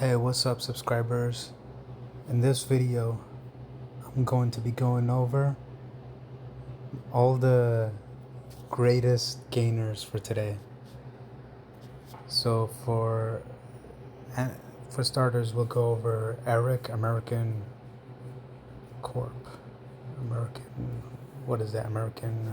Hey, what's up, subscribers? In this video, I'm going to be going over all the greatest gainers for today. So for starters, we'll go over Arec, American Corp. American, what is that? American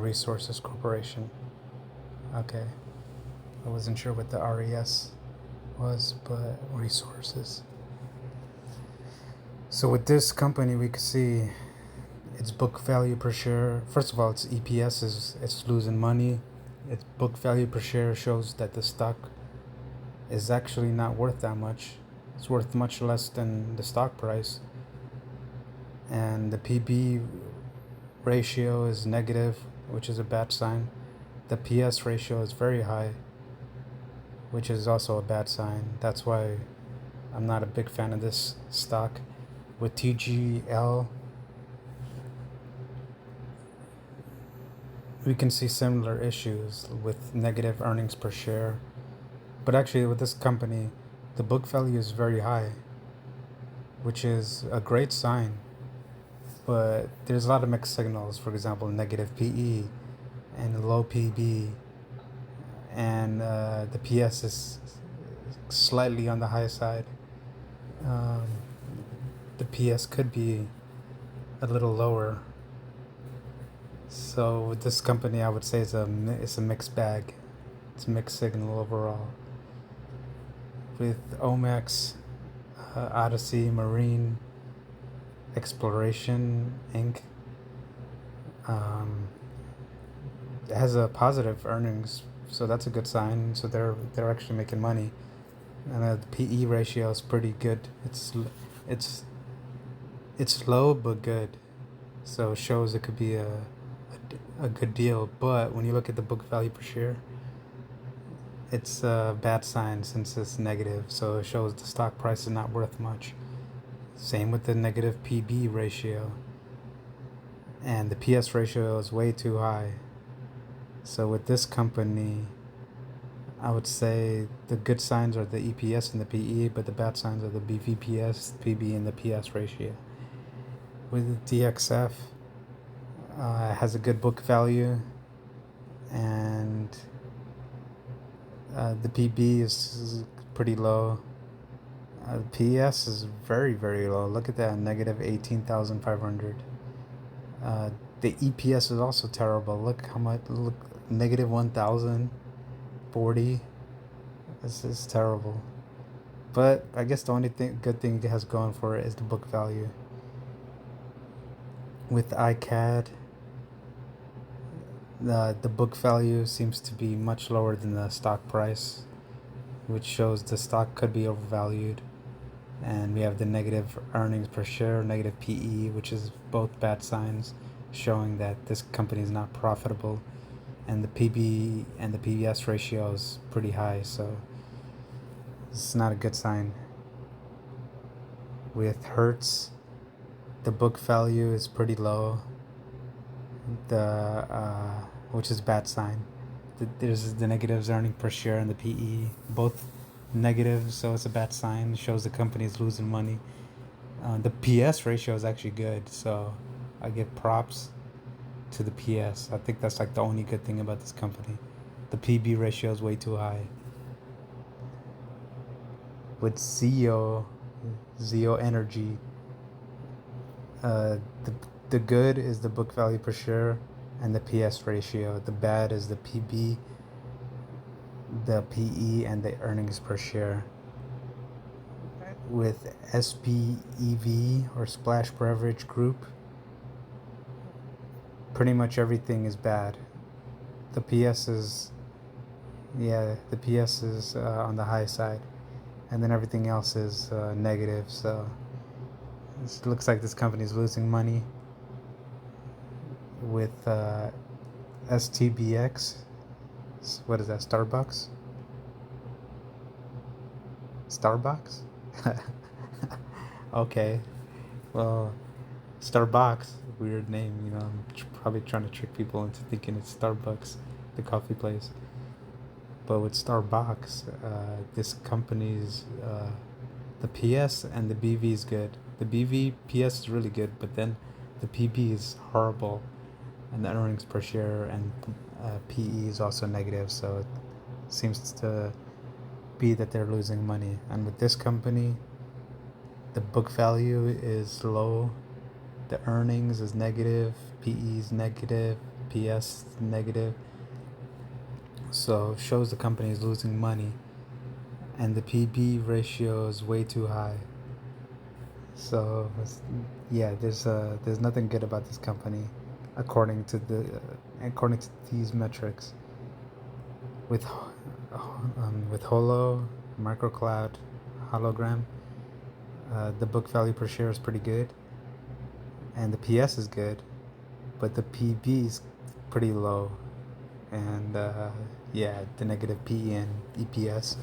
Resources Corporation. Okay, I wasn't sure what the RES was, but resources. So with this company, we could see its book value per share. First of all, its EPS it's losing money. Its book value per share shows that the stock is actually not worth that much. It's worth much less than the stock price. And the PB ratio is negative, which is a bad sign. The PS ratio is very high, which is also a bad sign. That's why I'm not a big fan of this stock. With TGL, we can see similar issues with negative earnings per share. But actually, with this company, the book value is very high, which is a great sign. But there's a lot of mixed signals. For example, negative PE and low PB, and the PS is slightly on the high side. The PS could be a little lower. So with this company, I would say it's a mixed bag. It's a mixed signal overall. With Omex, Odyssey, Marine, Exploration, Inc. It has a positive earnings, so that's a good sign. So they're actually making money, and the PE ratio is pretty good. It's low but good, so it shows it could be a good deal. But when you look at the book value per share, it's a bad sign since it's negative, so it shows the stock price is not worth much. Same with the negative PB ratio, and the PS ratio is way too high. So with this company, I would say the good signs are the EPS and the PE, but the bad signs are the BVPS, PB, and the PS ratio. With DXF, it has a good book value, and the PB is pretty low. The PS is very, very low. Look at that, negative 18,500. The EPS is also terrible. Look how much, look, negative 1,040. This is terrible. But I guess the only good thing it has going for it is the book value. With Icad, the book value seems to be much lower than the stock price, which shows the stock could be overvalued. And we have the negative earnings per share, negative PE, which is both bad signs, showing that this company is not profitable. And the PB and the PBS ratio is pretty high, so it's not a good sign. With Hertz, the book value is pretty low, which is a bad sign. There's the negatives earning per share and the PE, both negative, so it's a bad sign. It shows the company is losing money. The PS ratio is actually good, so I give props to the PS. I think that's like the only good thing about this company. The PB ratio is way too high. With Zeo Energy, the good is the book value per share and the PS ratio. The bad is the PB, the PE, and the earnings per share. With SBEV, or Splash Beverage Group, pretty much everything is bad. The PS is on the high side, and then everything else is negative. So it looks like this company is losing money. With Stbx, what is that? Starbucks. Okay, well, Starbucks, weird name. I'm probably trying to trick people into thinking it's Starbucks. the coffee place. But with Starbucks, this company's the PS and the BV is good. The BV PS is really good, but then the PB is horrible, and the earnings per share and PE is also negative. So it seems to be that they're losing money. And with this company, the book value is low, the earnings is negative, PE is negative, PS is negative. So shows the company is losing money, and the PB ratio is way too high. So yeah, there's nothing good about this company, according to these metrics. With Holo, microcloud, hologram, the book value per share is pretty good, and the PS is good, but the PB is pretty low, and yeah, the negative PE and EPS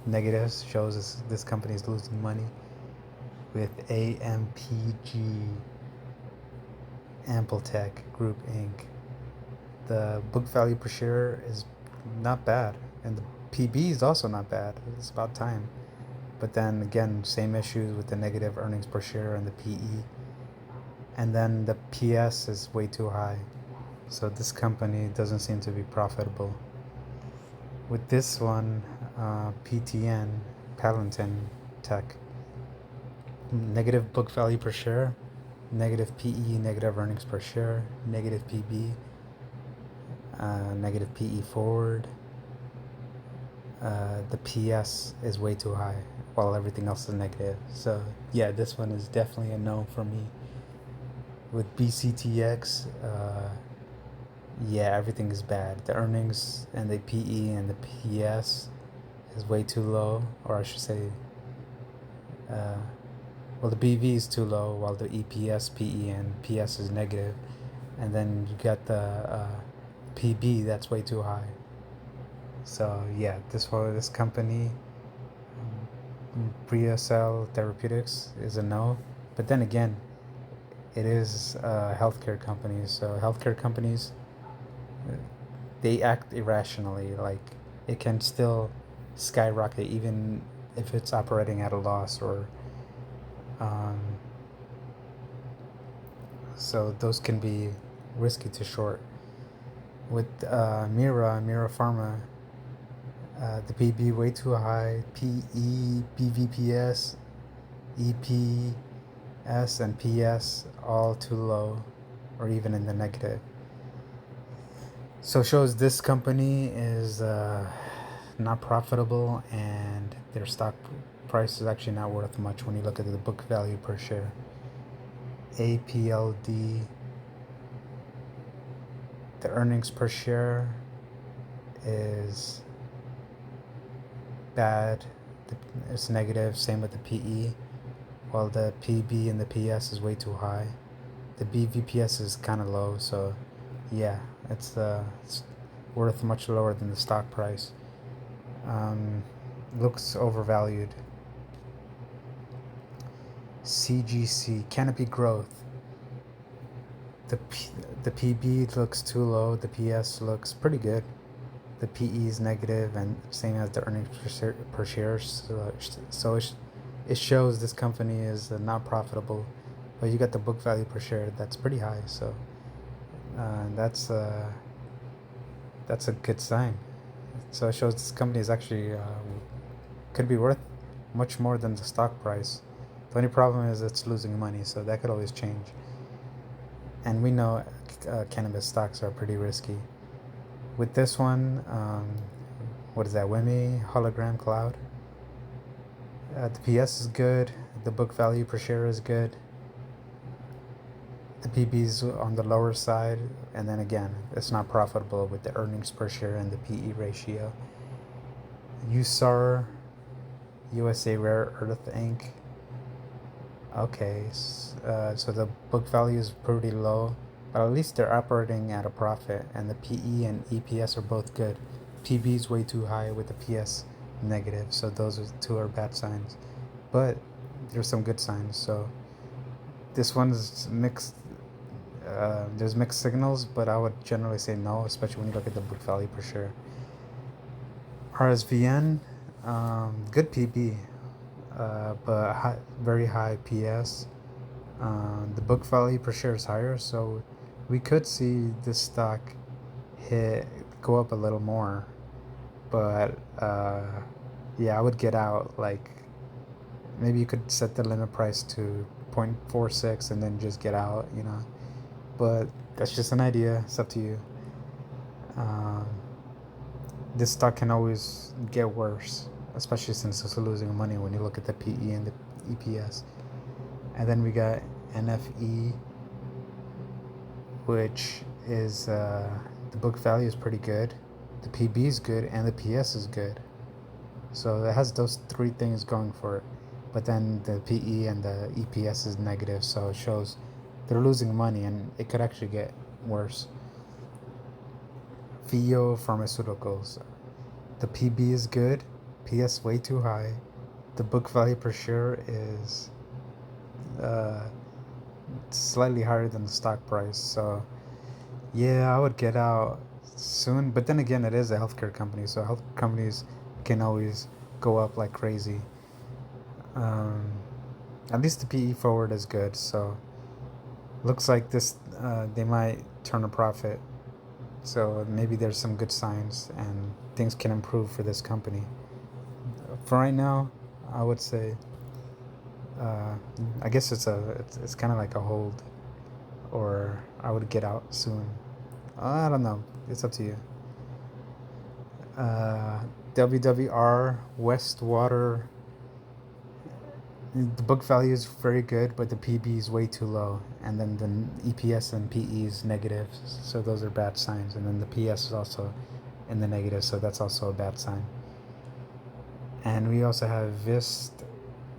negatives shows this company is losing money. With Ampg, Apld Group Inc. The book value per share is not bad, and the PB is also not bad. It's about time. But then again, same issues with the negative earnings per share and the PE. And then the PS is way too high. So this company doesn't seem to be profitable. With this one, PTN, Palantin Tech, negative book value per share, negative PE, negative earnings per share, negative PB, negative PE forward. The PS is way too high, while everything else is negative. So yeah, this one is definitely a no for me. With Bctx, yeah, everything is bad. The earnings and the PE and the PS is way too low, or I should say, well, the BV is too low, while the EPS, PE, and PS is negative. And then you got the PB that's way too high. So yeah, this company, Rvsn Therapeutics, is a no. But then again, it is a healthcare company. So healthcare companies, they act irrationally. Like, it can still skyrocket even if it's operating at a loss, or so those can be risky to short. With Mira Pharma, the PB way too high, PE, BVPS, EPS, and PS all too low, or even in the negative. So shows this company is not profitable, and their stock price is actually not worth much when you look at the book value per share. Apld, the earnings per share is bad. It's negative. Same with the PE, while the PB and the PS is way too high. The BVPS is kind of low, so yeah, it's worth much lower than the stock price. Looks overvalued. CGC, Canopy Growth. The PB looks too low. The PS looks pretty good. The PE is negative, and same as the earnings per share. So it shows this company is not profitable. But you got the book value per share that's pretty high. So that's a good sign. So it shows this company is actually could be worth much more than the stock price. The only problem is it's losing money, so that could always change. And we know cannabis stocks are pretty risky. With this one, what is that, Wemi Hologram Cloud? The PS is good, the book value per share is good, the PB's on the lower side, and then again, it's not profitable with the earnings per share and the PE ratio. Usar, USA Rare Earth Inc. Okay, so the book value is pretty low, but at least they're operating at a profit, and the PE and EPS are both good. PB is way too high with the PS negative, so those two are bad signs. But there's some good signs. So this one's mixed there's mixed signals, but I would generally say no, especially when you look at the book value per share. Rvsn, good PB, but very high PS. The book value per share is higher, so we could see this stock go up a little more. But yeah, I would get out. Like, maybe you could set the limit price to 0.46 and then just get out, But that's just an idea. It's up to you. This stock can always get worse, especially since it's losing money when you look at the PE and the EPS. And then we got NFE, which is the book value is pretty good, the PB is good, and the PS is good. So it has those three things going for it. But then the PE and the EPS is negative, so it shows they're losing money and it could actually get worse. Phio Pharmaceuticals. The PB is good, PS way too high. The book value per share is slightly higher than the stock price. So yeah, I would get out soon. But then again, it is a healthcare company, so health companies can always go up like crazy. At least the PE forward is good, so looks like this they might turn a profit. So maybe there's some good signs and things can improve for this company. For right now, I would say I guess it's kind of like a hold, or I would get out soon. I don't know. It's up to you. WWR Westwater. The book value is very good, but the PB is way too low, and then the EPS and PE is negative, so those are bad signs. And then the PS is also in the negative, so that's also a bad sign. And we also have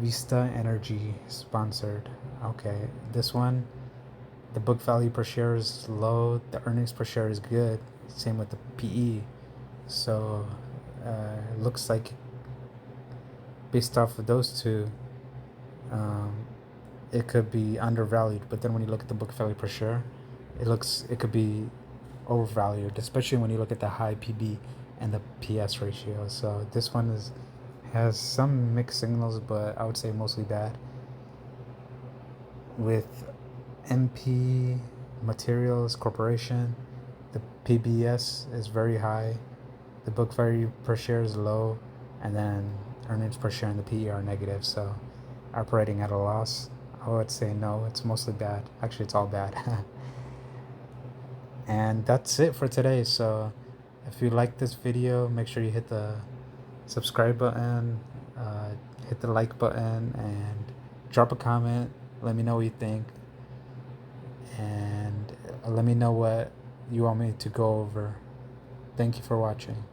Vista Energy sponsored. Okay, this one, the book value per share is low, the earnings per share is good, same with the PE. So it looks like based off of those two, it could be undervalued. But then when you look at the book value per share, it could be overvalued, especially when you look at the high PB and the PS ratio. So this one has some mixed signals, but I would say mostly bad. With MP Materials Corporation, the PBS is very high, the book value per share is low, and then earnings per share and the PE are negative, so operating at a loss. I would say no, it's mostly bad. Actually, it's all bad. And that's it for today. So if you like this video, make sure you hit the subscribe button, hit the like button, and drop a comment. Let me know what you think, and let me know what you want me to go over. Thank you for watching.